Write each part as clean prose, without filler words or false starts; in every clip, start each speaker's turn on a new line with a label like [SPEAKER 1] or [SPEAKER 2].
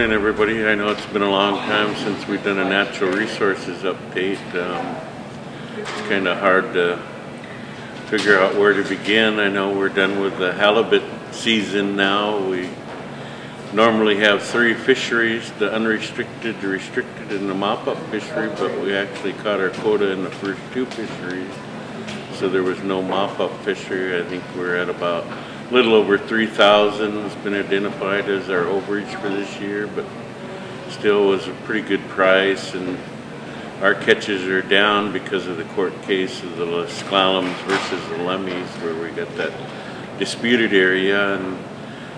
[SPEAKER 1] morning, everybody. I know it's been a long time since we've done a natural resources update. It's kind of hard to figure out where to begin. I know we're done with the halibut season now. We normally have 3 fisheries, the unrestricted, the restricted, and the mop-up fishery, but we actually caught our quota in the first 2 fisheries. So there was no mop-up fishery. I think we're at about a little over 3,000 has been identified as our overage for this year, but still was a pretty good price. And our catches are down because of the court case of the sklalums versus the lemmies, where we got that disputed area. And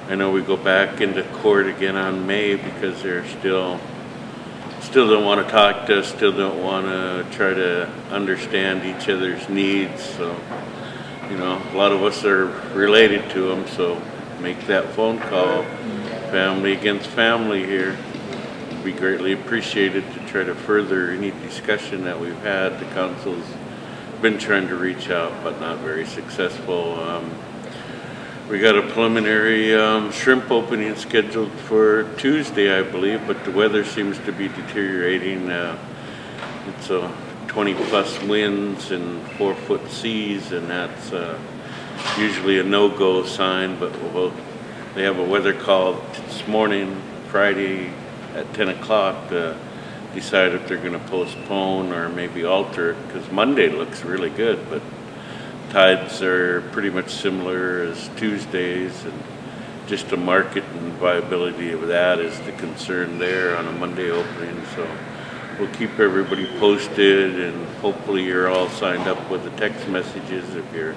[SPEAKER 1] I know we go back into court again on May because they're still don't want to talk to us, still don't want to try to understand each other's needs. So, you know, a lot of us are related to them, so make that phone call. Family against family here. It'd be greatly appreciated to try to further any discussion that we've had. The council's been trying to reach out, but not very successful. We got a preliminary shrimp opening scheduled for Tuesday, I believe, but the weather seems to be deteriorating. It's a 20-plus winds and 4-foot seas, and that's usually a no-go sign. But they have a weather call this morning, Friday at 10 o'clock, to decide if they're going to postpone or maybe alter it, because Monday looks really good, but tides are pretty much similar as Tuesdays, and just the market and viability of that is the concern there on a Monday opening. So we'll keep everybody posted, and hopefully you're all signed up with the text messages. If you're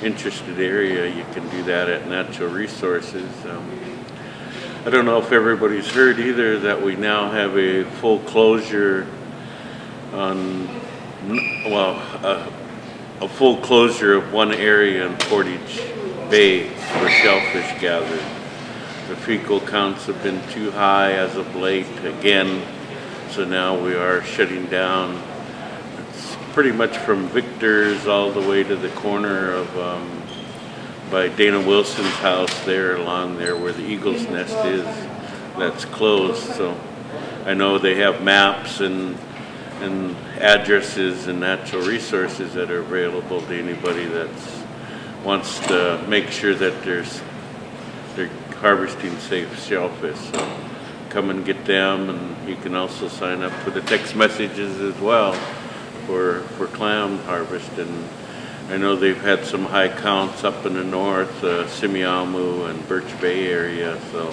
[SPEAKER 1] interested area, you can do that at Natural Resources. I don't know if everybody's heard either that we now have a full closure on, well, a full closure of one area in Portage Bay for shellfish gathering. The fecal counts have been too high as of late again, so now we are shutting down. It's pretty much from Victor's all the way to the corner of by Dana Wilson's house there, along there where the Eagle's Nest is. That's closed. So I know they have maps and addresses and natural resources that are available to anybody that wants to make sure that they're harvesting safe shellfish. So come and get them, and you can also sign up for the text messages as well for clam harvest. And I know they've had some high counts up in the north, Simiamu and Birch Bay area, so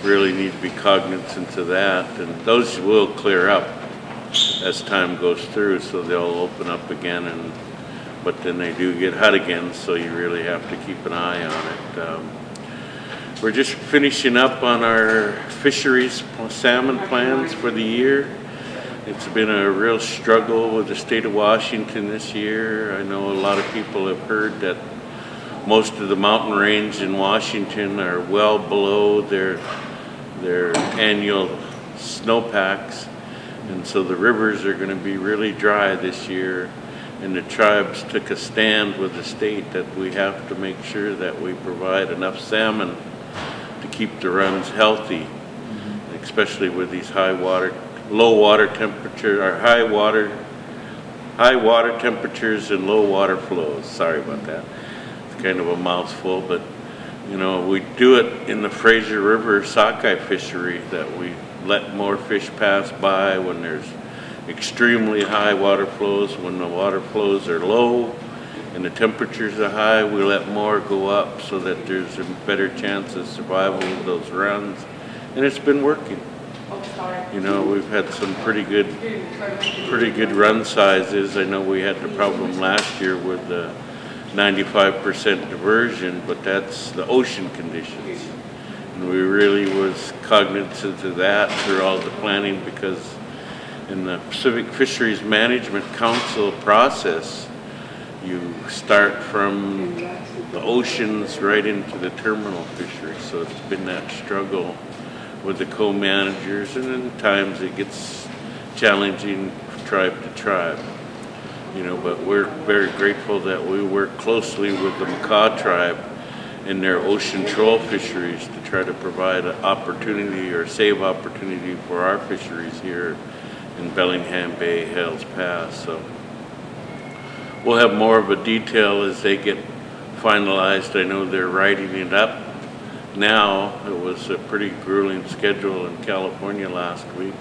[SPEAKER 1] really need to be cognizant of that. And those will clear up as time goes through, so they'll open up again, but then they do get hot again, so you really have to keep an eye on it. We're just finishing up on our fisheries salmon plans for the year. It's been a real struggle with the state of Washington this year. I know a lot of people have heard that most of the mountain range in Washington are well below their annual snowpacks. And so the rivers are going to be really dry this year, and the tribes took a stand with the state that we have to make sure that we provide enough salmon to keep the runs healthy, especially with these low water temperature, or high water temperatures and low water flows. Sorry about that. It's kind of a mouthful, but you know, we do it in the Fraser River sockeye fishery, that we let more fish pass by when there's extremely high water flows. When the water flows are low and the temperatures are high, we let more go up so that there's a better chance of survival of those runs. And it's been working. You know, we've had some pretty good run sizes. I know we had the problem last year with the 95% diversion, but that's the ocean conditions. And we really was cognizant of that through all the planning, because in the Pacific Fisheries Management Council process, you start from the oceans right into the terminal fishery. So it's been that struggle with the co-managers, and in times it gets challenging tribe to tribe. You know, but we're very grateful that we work closely with the Makah tribe in their ocean troll fisheries to try to provide an opportunity or save opportunity for our fisheries here in Bellingham Bay, Hales Pass. So we'll have more of a detail as they get finalized. I know they're writing it up now. It was a pretty grueling schedule in California last week.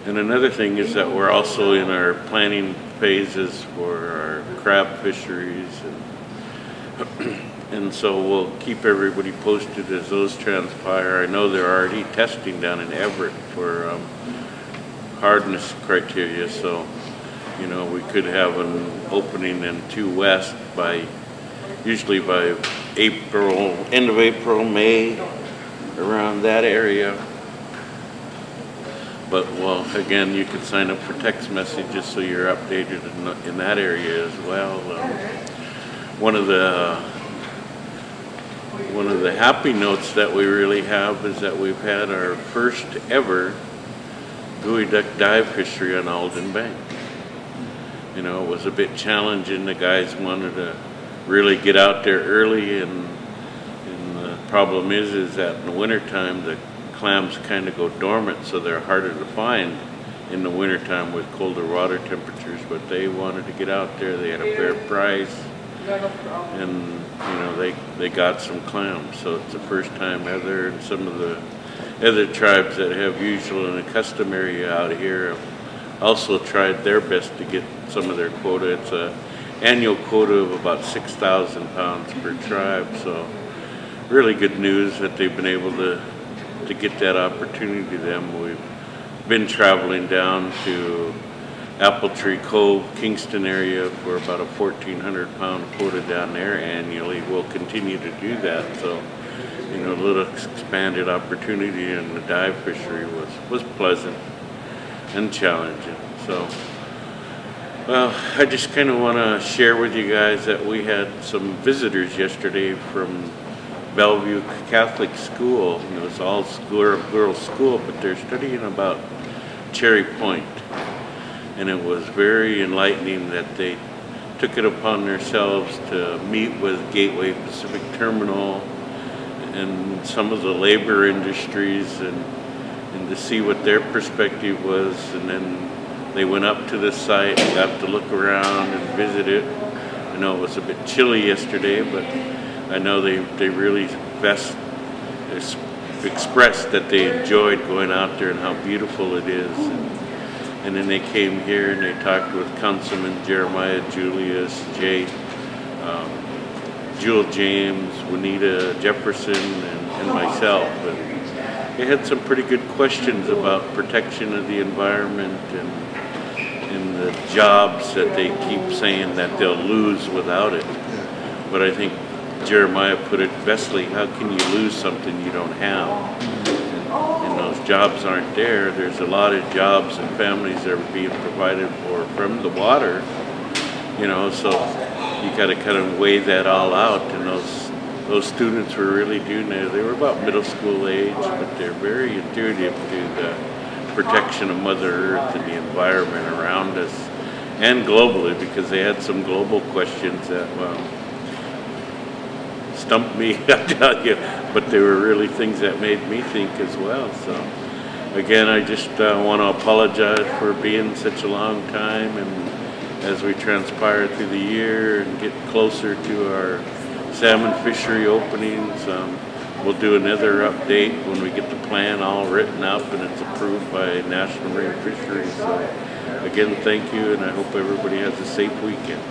[SPEAKER 1] And another thing is that we're also in our planning phases for our crab fisheries, and so we'll keep everybody posted as those transpire. I know they're already testing down in Everett for hardness criteria, so you know we could have an opening in 2 West usually by April, end of April, May, around that area. But well, again, you can sign up for text messages so you're updated in that area as well. One of the happy notes that we really have is that we've had our first ever gooey duck dive fishery on Elden Bank. You know, it was a bit challenging. The guys wanted to really get out there early, and the problem is that in the wintertime the clams kind of go dormant, so they're harder to find in the wintertime with colder water temperatures. But they wanted to get out there. They had a fair price, and you know they got some clams. So it's the first time ever, and some of the other tribes that have usual and customary out here have also tried their best to get some of their quota. It's an annual quota of about 6,000 pounds per tribe. So really good news that they've been able to get that opportunity to them. We've been traveling down to Apple Tree Cove, Kingston area for about a 1,400 pound quota down there annually. We'll continue to do that. So, you know, a little expanded opportunity in the dive fishery was pleasant and challenging. So, well, I just kind of want to share with you guys that we had some visitors yesterday from Bellevue Catholic School. And it was all girls school, but they're studying about Cherry Point. And it was very enlightening that they took it upon themselves to meet with Gateway Pacific Terminal and some of the labor industries and to see what their perspective was. And then they went up to the site and got to look around and visit it. I know it was a bit chilly yesterday, but I know they really expressed that they enjoyed going out there and how beautiful it is. And then they came here and they talked with Councilman Jeremiah Julius, Jewel James, Juanita Jefferson, and myself. And they had some pretty good questions about protection of the environment and the jobs that they keep saying that they'll lose without it. But I think Jeremiah put it bestly: how can you lose something you don't have? And those jobs aren't there. There's a lot of jobs and families that are being provided for from the water, you know, so you got to kind of weigh that all out. And those students were really doing it. They were about middle school age, but they're very intuitive to the protection of Mother Earth and the environment around us, and globally, because they had some global questions that, well, stumped me, I tell you, but they were really things that made me think as well. So again, I just want to apologize for being such a long time, and as we transpire through the year and get closer to our salmon fishery openings, we'll do another update when we get the plan all written up and it's approved by National Marine Fisheries. So again, thank you, and I hope everybody has a safe weekend.